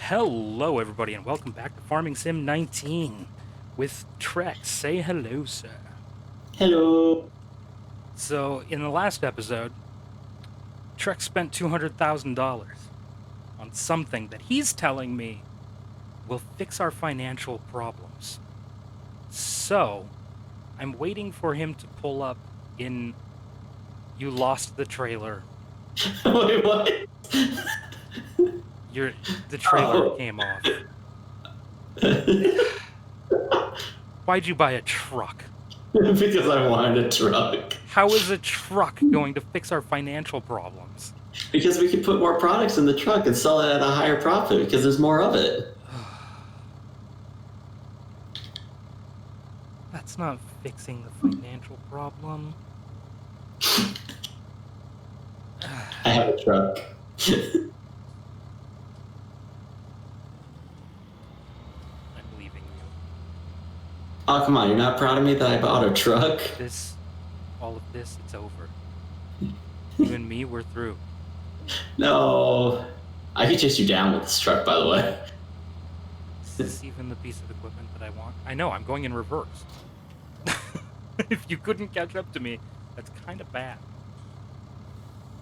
Hello, everybody, and welcome back to Farming Sim 19 with Trex. Say hello, sir. Hello. So, in the last episode, Trex spent $200,000 on something that he's telling me will fix our financial problems. So, I'm waiting for him to pull up in You Lost the Trailer. Wait, what? The trailer Oh. came off. Why'd you buy a truck? Because I wanted a truck. How is a truck going to fix our financial problems? Because we could put more products in the truck and sell it at a higher profit because there's more of it. That's not fixing the financial problem. I have a truck. I'm leaving you. Oh, come on. You're not proud of me that I bought a truck? All of this, it's over. You and me, we're through. No. I could chase you down with this truck, by the way. Is this even the piece of equipment that I want? I know, I'm going in reverse. If you couldn't catch up to me, that's kind of bad.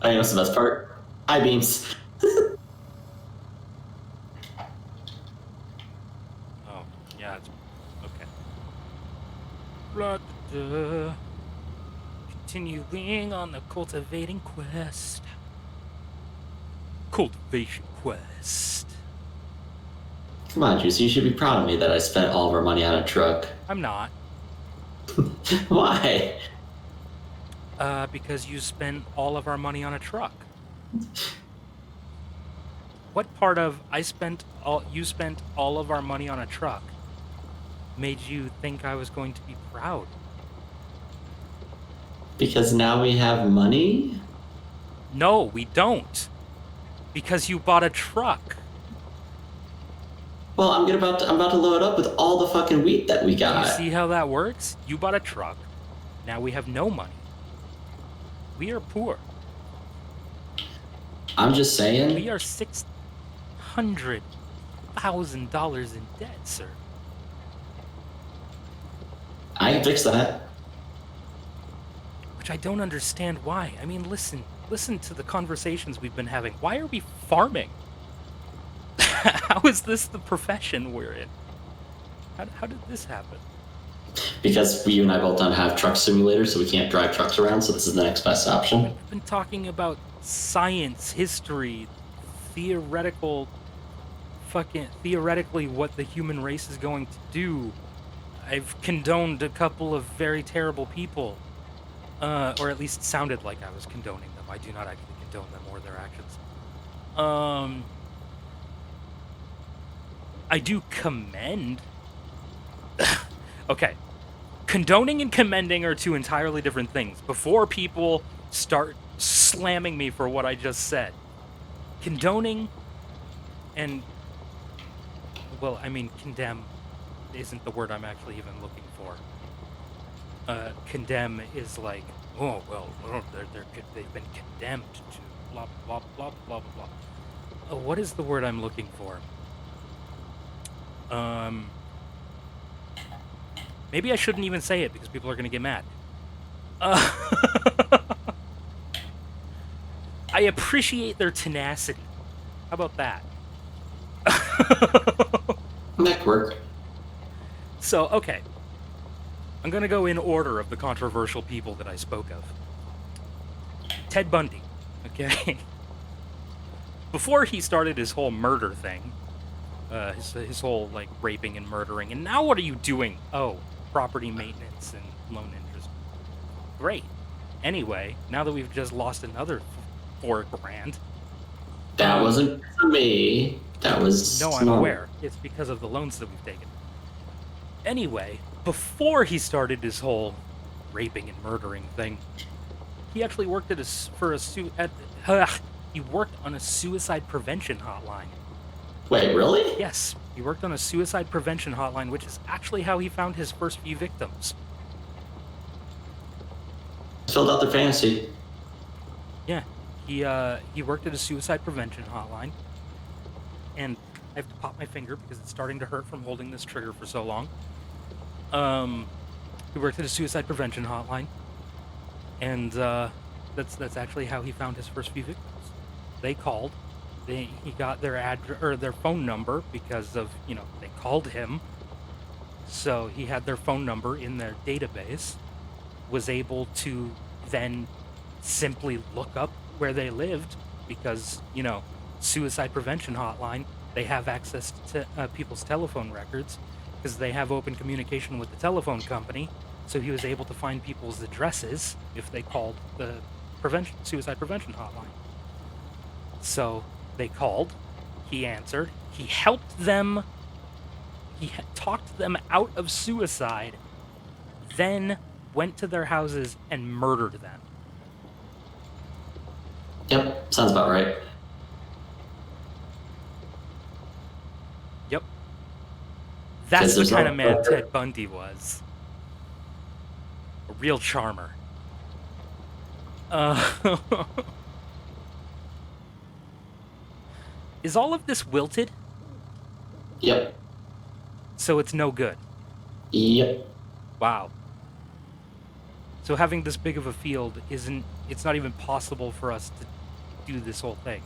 I know what's the best part? I-beams. Oh, yeah, it's okay. Continuing on the cultivation quest. Come on, Juicy. You should be proud of me that I spent all of our money on a truck. I'm not. Why? Because you spent all of our money on a truck. What part of you spent all of our money on a truck made you think I was going to be proud? Because now we have money? No, we don't. Because you bought a truck. Well, I'm about to load up with all the fucking wheat that we got. You see how that works? You bought a truck. Now we have no money. We are poor. I'm just saying. We are $600,000 in debt, sir. I can fix that. Which I don't understand why. I mean, listen to the conversations we've been having. Why are we farming? How is this the profession we're in? How did this happen? Because you and I both don't have truck simulators, so we can't drive trucks around, so this is the next best option. We've been talking about science, history, theoretically what the human race is going to do. I've condoned a couple of very terrible people. Or at least sounded like I was condoning them. I do not actually condone them or their actions. I do commend. Okay. Condoning and commending are two entirely different things. Before people start slamming me for what I just said. Condoning and... Well, I mean, condemn isn't the word I'm actually even looking for. Condemn is like, oh, well, they've been condemned to blah, blah, blah, blah, blah, blah. What is the word I'm looking for? Maybe I shouldn't even say it because people are going to get mad. I appreciate their tenacity. How about that? Network. So, okay. I'm going to go in order of the controversial people that I spoke of. Ted Bundy, okay? Before he started his whole murder thing, his whole, like, raping and murdering, and now what are you doing? Oh, property maintenance and loan interest. Great. Anyway, now that we've just lost another $4,000... That wasn't for me. That was... No, I'm aware. It's because of the loans that we've taken. Anyway, before he started his whole raping and murdering thing, he actually worked he worked on a suicide prevention hotline. Wait, really? Yes, he worked on a suicide prevention hotline, which is actually how he found his first few victims. Filled out their fantasy. Yeah, he worked at a suicide prevention hotline, and I have to pop my finger because it's starting to hurt from holding this trigger for so long. He worked at a suicide prevention hotline, and that's actually how he found his first few victims. They called. He got their address or their phone number because of, you know, they called him. So he had their phone number in their database, was able to then simply look up where they lived because, you know, suicide prevention hotline, they have access to people's telephone records because they have open communication with the telephone company. So he was able to find people's addresses if they called the suicide prevention hotline. So they called, he answered, he helped them, he talked them out of suicide, then went to their houses and murdered them. Yep, sounds about right. Yep. That's the kind of man Ted Bundy was. A real charmer. Is all of this wilted? Yep. So it's no good? Yep. Wow. So having this big of a field it's not even possible for us to do this whole thing.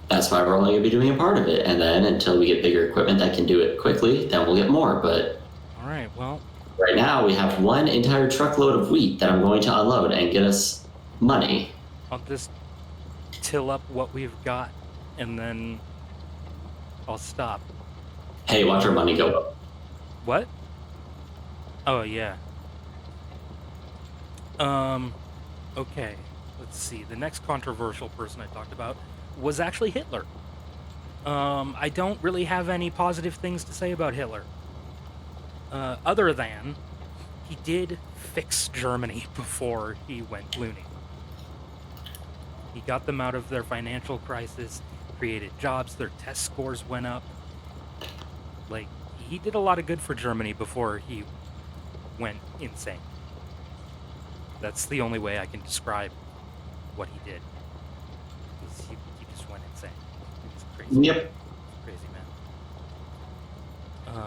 That's why we're only going to be doing a part of it. And then until we get bigger equipment that can do it quickly, then we'll get more. But all right, well, right now we have one entire truckload of wheat that I'm going to unload and get us money. I'll just till up what we've got and then I'll stop. Hey, watch our money go up. What? Oh, yeah. Okay. Let's see. The next controversial person I talked about was actually Hitler. I don't really have any positive things to say about Hitler. Other than he did fix Germany before he went loony. He got them out of their financial crisis, created jobs, their test scores went up. Like, he did a lot of good for Germany before he went insane. That's the only way I can describe what he did. He just went insane. He was crazy. Yep. Crazy man.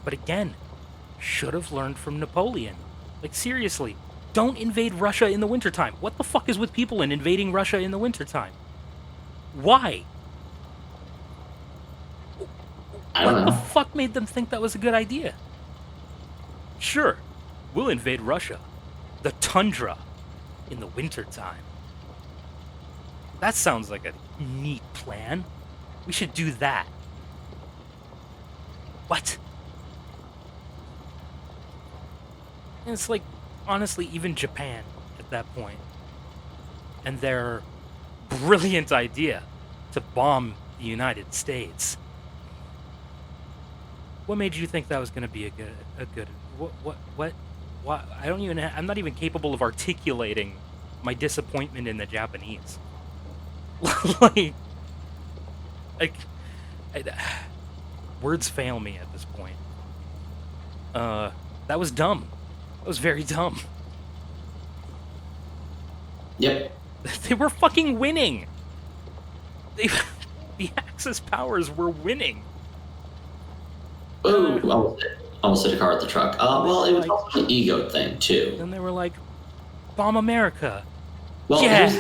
But again, should have learned from Napoleon. Like, seriously, don't invade Russia in the wintertime. What the fuck is with people in invading Russia in the wintertime? Why? What the fuck made them think that was a good idea? Sure, we'll invade Russia. The tundra in the wintertime. That sounds like a neat plan. We should do that. What? And it's like, honestly, even Japan at that point. And their brilliant idea to bomb the United States. What made you think that was going to be a good what I don't even I'm not even capable of articulating my disappointment in the Japanese. like words fail me at this point. That was dumb. That was very dumb. Yep. They were fucking winning. The Axis powers were winning. Ooh, almost hit a car with the truck. Well, it was also an ego thing, too. Then they were like, bomb America. Well, yeah.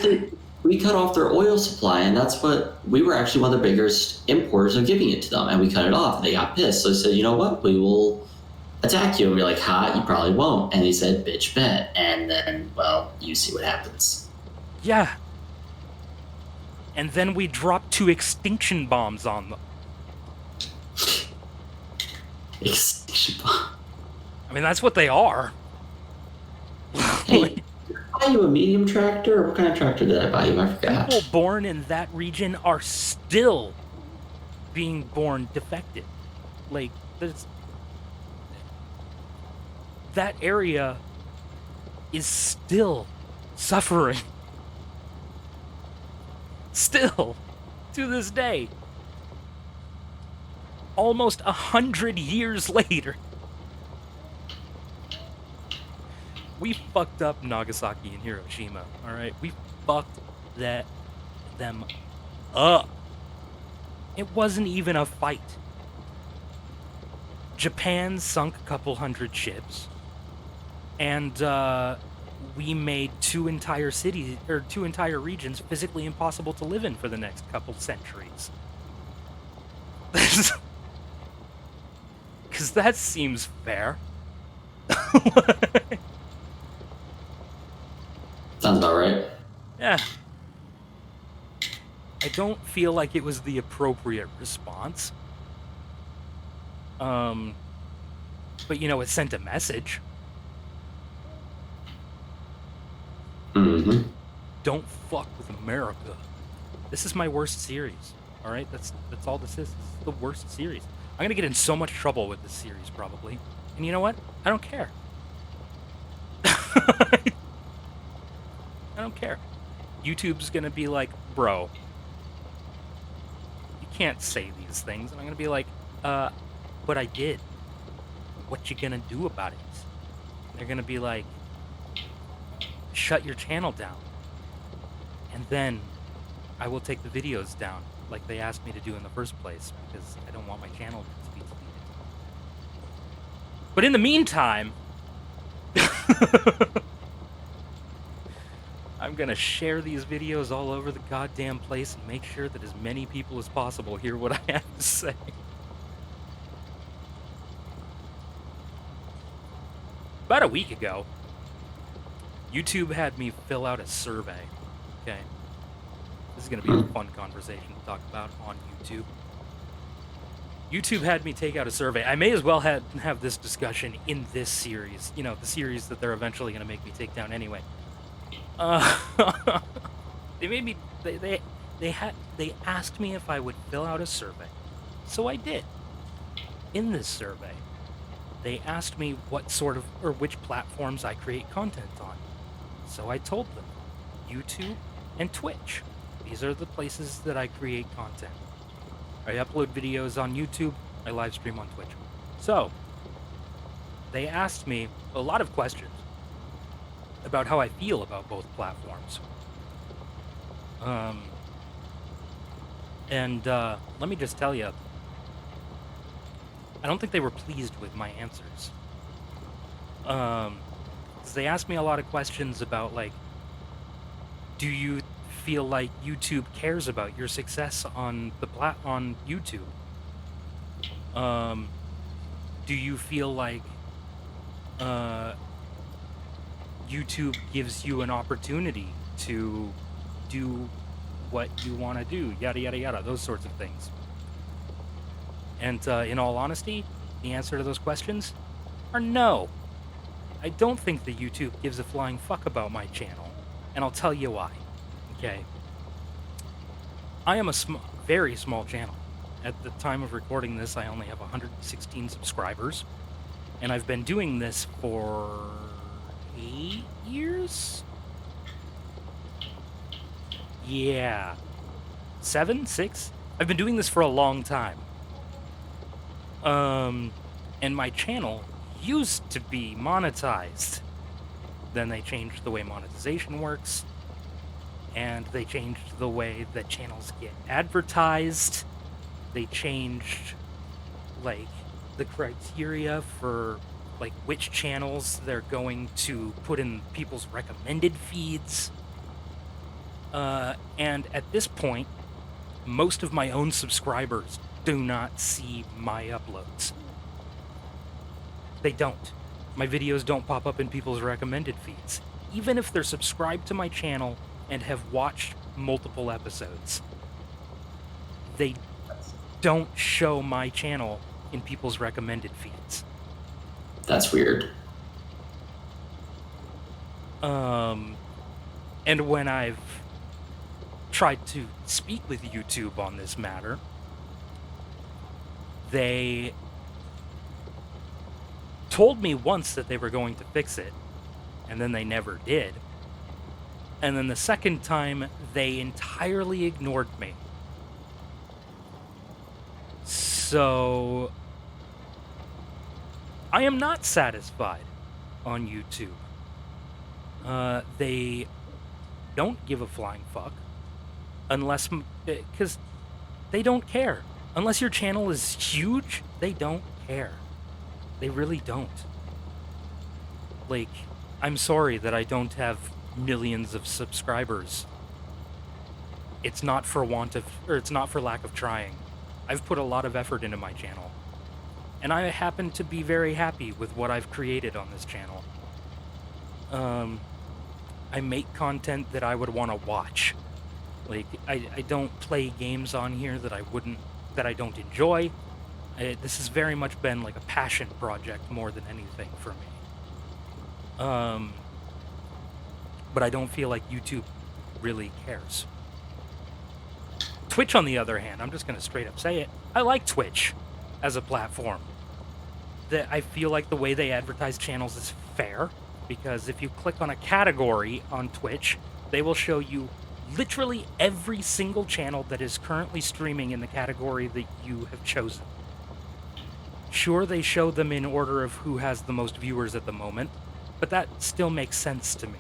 We cut off their oil supply, and that's what we were actually one of the biggest importers of giving it to them, and we cut it off. They got pissed, so they said, you know what, we will attack you. And we're like, ha, you probably won't. And they said, bitch, bet. And then, well, you see what happens. Yeah. And then we dropped 2 extinction bombs on them. Extinction bomb. I mean, that's what they are. Hey, did I buy you a medium tractor? Or what kind of tractor did I buy you? I forgot. People born in that region are still being born defective. Like, that area is still suffering. Still, to this day. Almost 100 years later. We fucked up Nagasaki and Hiroshima, alright? We fucked them up. It wasn't even a fight. Japan sunk a couple hundred ships, and we made two entire cities or two entire regions physically impossible to live in for the next couple centuries. Because that seems fair. Sounds about right. Yeah. I don't feel like it was the appropriate response. But you know, it sent a message. Mm-hmm. Don't fuck with America. This is my worst series. All right, that's all this is. This is the worst series. I'm gonna get in so much trouble with this series probably. And you know what? I don't care. I don't care. YouTube's gonna be like, bro, you can't say these things. And I'm gonna be like, but I did. What you gonna do about it? They're gonna be like, shut your channel down. And then I will take the videos down like they asked me to do in the first place because I don't want my channel to be deleted. But in the meantime, I'm gonna share these videos all over the goddamn place and make sure that as many people as possible hear what I have to say. About a week ago, YouTube had me fill out a survey. Okay. This is going to be a fun conversation to talk about on YouTube. YouTube had me take out a survey. I may as well have this discussion in this series. You know, the series that they're eventually going to make me take down anyway. They made me. They asked me if I would fill out a survey, so I did. In this survey, they asked me what sort of or which platforms I create content on. So I told them, YouTube and Twitch. These are the places that I create content. I upload videos on YouTube, I live stream on Twitch. So, they asked me a lot of questions about how I feel about both platforms. Let me just tell you, I don't think they were pleased with my answers. 'Cause they asked me a lot of questions about, like, do you feel like YouTube cares about your success on on YouTube? Do you feel like YouTube gives you an opportunity to do what you want to do? Yada yada yada, those sorts of things. And in all honesty, the answer to those questions are no. I don't think that YouTube gives a flying fuck about my channel, and I'll tell you why. Okay. I am a very small channel. At the time of recording this, I only have 116 subscribers, and I've been doing this for 8 years? Yeah. 7? 6? I've been doing this for a long time. And my channel used to be monetized. Then they changed the way monetization works, and they changed the way that channels get advertised. They changed, like, the criteria for, like, which channels they're going to put in people's recommended feeds. And at this point, most of my own subscribers do not see my uploads. They don't. My videos don't pop up in people's recommended feeds, even if they're subscribed to my channel and have watched multiple episodes. They don't show my channel in people's recommended feeds. That's weird. And when I've tried to speak with YouTube on this matter, they told me once that they were going to fix it, and then they never did. And then the second time, they entirely ignored me. So, I am not satisfied on YouTube. They don't give a flying fuck. Unless, because They don't care. Unless your channel is huge, they don't care. They really don't. Like, I'm sorry that I don't have millions of subscribers. It's not for it's not for lack of trying. I've put a lot of effort into my channel. And I happen to be very happy with what I've created on this channel. I make content that I would want to watch. Like, I don't play games on here that I don't enjoy. This has very much been like a passion project more than anything for me. But I don't feel like YouTube really cares. Twitch, on the other hand, I'm just going to straight up say it, I like Twitch as a platform. I feel like the way they advertise channels is fair, because if you click on a category on Twitch, they will show you literally every single channel that is currently streaming in the category that you have chosen. Sure, they show them in order of who has the most viewers at the moment, but that still makes sense to me,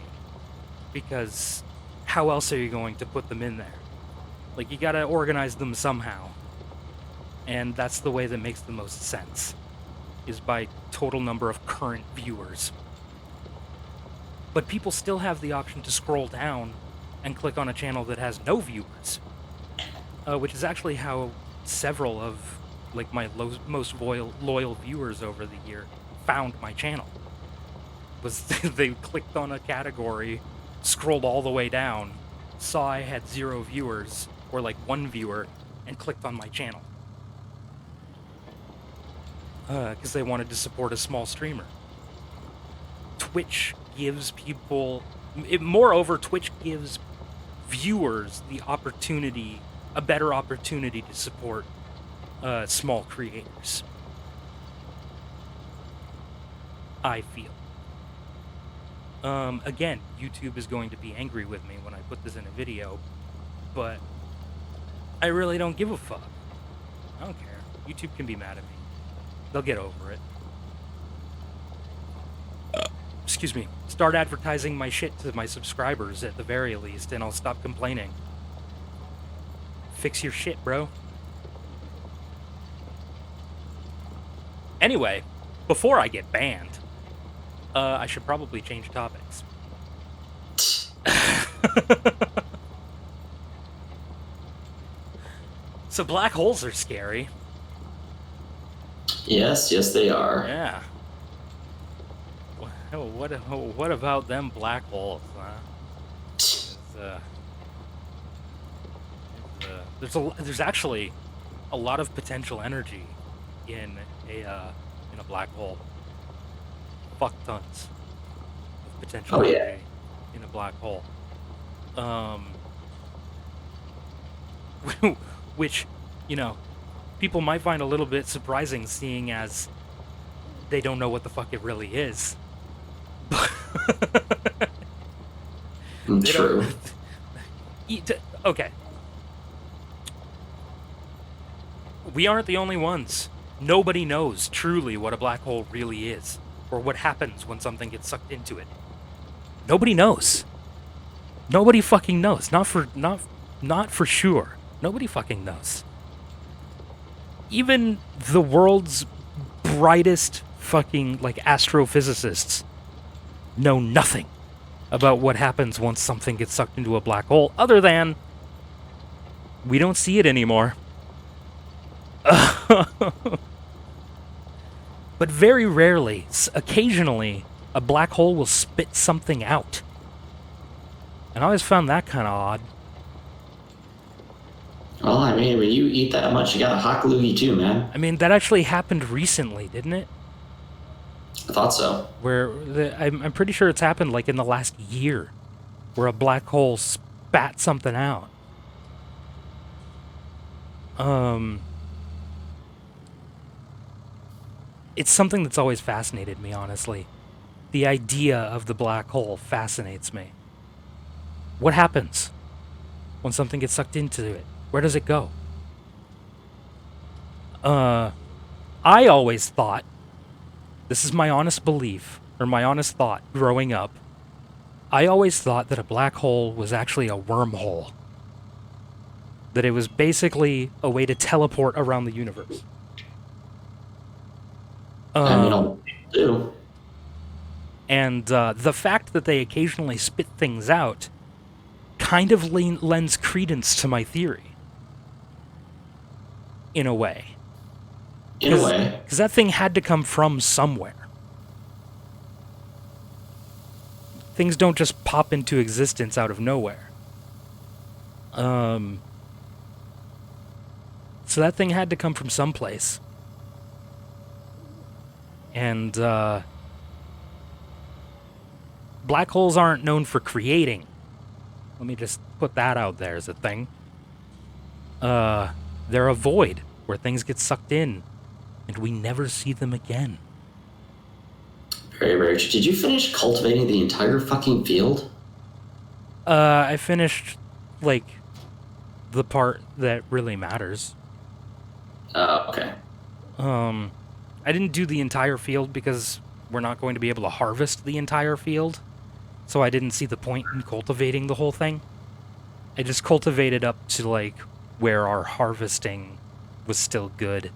because how else are you going to put them in there? Like, you gotta organize them somehow, and that's the way that makes the most sense, is by total number of current viewers. But people still have the option to scroll down and click on a channel that has no viewers, which is actually how several of like my most loyal viewers over the year found my channel. Was they clicked on a category, scrolled all the way down, saw I had 0 viewers, or like 1 viewer, and clicked on my channel. Because they wanted to support a small streamer. Twitch gives people... moreover, Twitch gives viewers the opportunity, a better opportunity to support small creators. I feel. Again, YouTube is going to be angry with me when I put this in a video, but I really don't give a fuck. I don't care. YouTube can be mad at me. They'll get over it. Excuse me. Start advertising my shit to my subscribers at the very least, and I'll stop complaining. Fix your shit, bro. Anyway, before I get banned, I should probably change topics. So black holes are scary. Yes, they are. Yeah. What about them black holes, huh? There's actually a lot of potential energy in a black hole. Fuck tons of potential energy in a black hole. Which, you know, people might find a little bit surprising, seeing as they don't know what the fuck it really is. True. Okay. We aren't the only ones. Nobody knows truly what a black hole really is, or what happens when something gets sucked into it. Nobody knows. Nobody fucking knows. Not for sure. Nobody fucking knows. Even the world's brightest fucking, like, astrophysicists know nothing about what happens once something gets sucked into a black hole, other than we don't see it anymore. But very rarely, occasionally, a black hole will spit something out. And I always found that kind of odd. Well, I mean, when you eat that much, you got a hot loogie too, man. I mean, that actually happened recently, didn't it? I thought so. Where I'm pretty sure it's happened like in the last year, where a black hole spat something out. It's something that's always fascinated me, honestly. The idea of the black hole fascinates me. What happens when something gets sucked into it? Where does it go? I always thought, this is my honest belief, or my honest thought growing up, I always thought that a black hole was actually a wormhole. that it was basically a way to teleport around the universe. I mean, I'll do. And the fact that they occasionally spit things out kind of lends credence to my theory, in a way. In a way. Because that thing had to come from somewhere. Things don't just pop into existence out of nowhere. So that thing had to come from someplace. And black holes aren't known for creating. Let me just put that out there as a thing. They're a void where things get sucked in and we never see them again. Very, very true. Did you finish cultivating the entire fucking field? I finished, like, the part that really matters. Okay. I didn't do the entire field because we're not going to be able to harvest the entire field. So I didn't see the point in cultivating the whole thing. I just cultivated up to, like, where our harvesting was still good.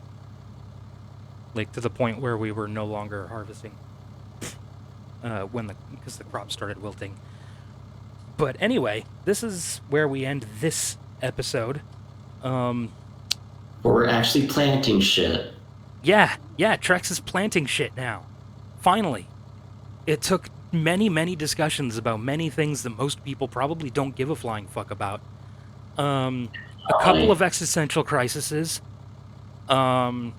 Like, to the point where we were no longer harvesting. Because the crop started wilting. But anyway, this is where we end this episode. Where we're actually planting shit. Yeah, Trex is planting shit now. Finally. It took many, many discussions about many things that most people probably don't give a flying fuck about. A couple of existential crises. And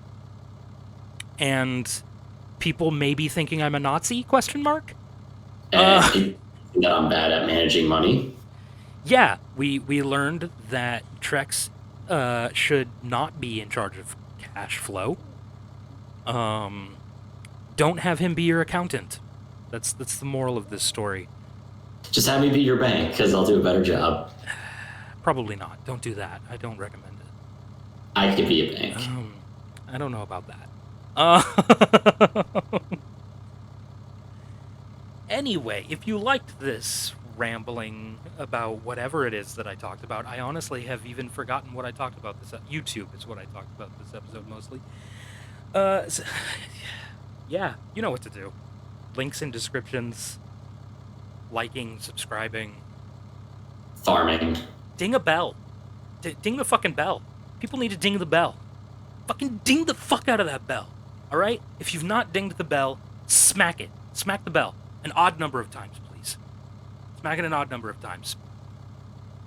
people may be thinking I'm a Nazi, question mark? And that I'm bad at managing money. Yeah, we learned that Trex should not be in charge of cash flow. Don't have him be your accountant. That's the moral of this story. Just have me be your bank, because I'll do a better job. Probably not. Don't do that. I don't recommend it. I could be a bank. I don't know about that. Anyway, if you liked this rambling about whatever it is that I talked about, I honestly have even forgotten what I talked about this. YouTube is what I talked about this episode mostly. Yeah, you know what to do. Links in descriptions. Liking, subscribing. Farming. Ding a bell. Ding the fucking bell. People need to ding the bell. Fucking ding the fuck out of that bell. Alright? If you've not dinged the bell, smack it. Smack the bell. An odd number of times, please. Smack it an odd number of times.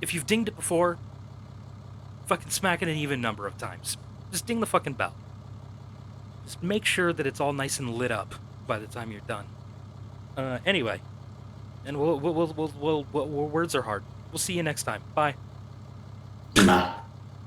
If you've dinged it before, fucking smack it an even number of times. Just ding the fucking bell. Just make sure that it's all nice and lit up by the time you're done. Anyway. And words are hard. We'll see you next time. Bye.